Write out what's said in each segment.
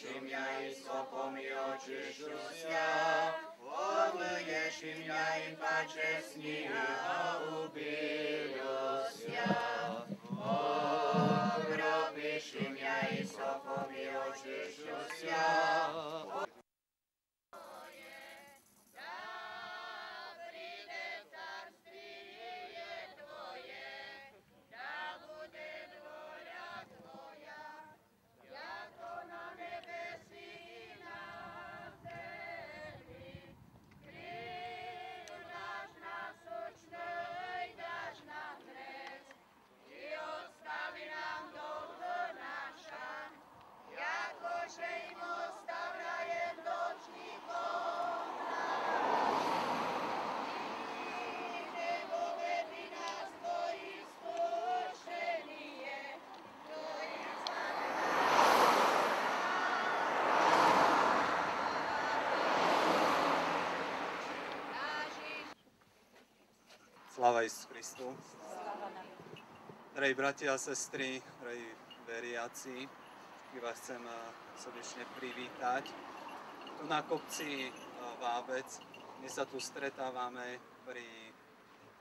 меня и сопом и очищуся, омыешь меня и почестни, а убилюся. Окропишь меня и сопом и очищуся. Sláva Isusu Kristu. Drahí bratia a sestry, drahí veriaci, vás chcem srdečne privítať. Tu na kopci Vábec, my sa tu stretávame pri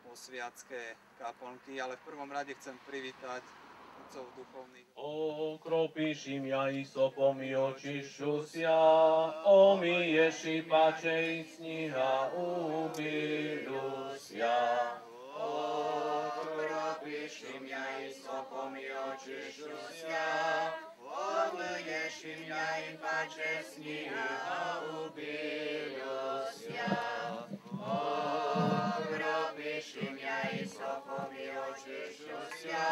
posviacke kaplnky, ale v prvom rade chcem privítať otcov duchovných. Okropíš imia i sopom i očišťusia, omiješ i pače i sniha ubilusia. Okropíš imia i sopom i očišťusia, omyješ imia i pače sniha ubilusia. Okropíš imia i sopom i očišťusia,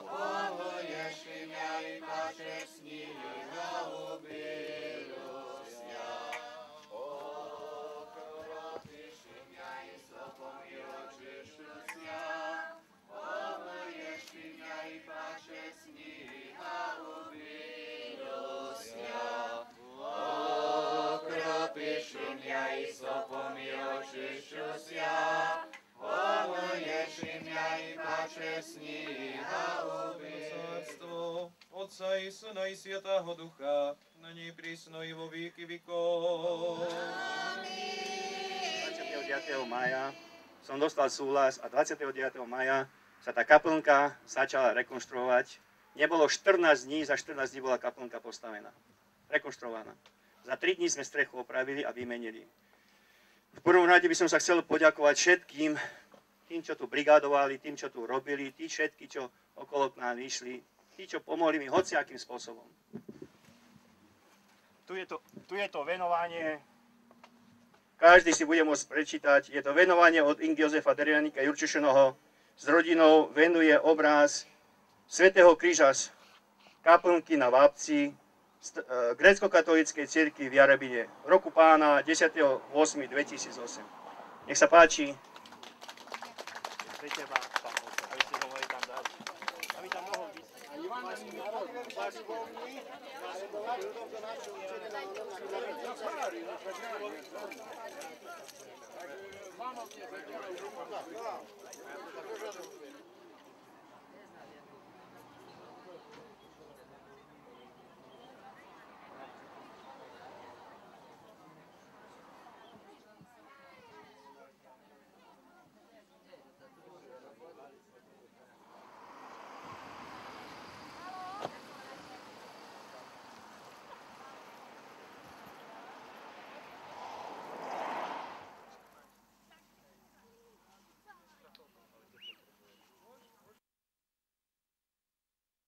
omyješ imia i pače sniha ubilusia. Okropíš imia i sopom i očišťusia, omyješ imia i pače sniha ubilusia. Okropíš imia i sopom i očišťusia, omyješ imia i pače sniha ubilusia. Otca i Syna i Svätého Ducha, nyní prísno i vo víky vekov. 29. mája som dostal súhlas a 29. mája sa tá kaplnka začala rekonštruovať. Nebolo 14 dní, za 14 dní bola kaplnka postavená, rekonštruovaná. Za 3 dní sme strechu opravili a vymenili. V prvom rade by som sa chcel poďakovať všetkým, tým, čo tu brigádovali, tým, čo tu robili, tí všetky, čo okolo k nám vyšli, tí, čo pomohli mi hociakým spôsobom. Tu je to venovanie, každý si bude môcť prečítať, je to venovanie od Ing. Jozefa Derianika Jurčišenoho, s rodinou venuje obraz Svätého kríža z kaplnky na Vápci, grécko-katolíckej cirkvi v Jarabine, roku pána 10.8.2008. Nech sa páči. Pre teba, pán otec, aby ste ho mohli tam dať. Aby tam mohol byť. A Ivan ani národ, váš volný, naredovať, to našu určite na ono,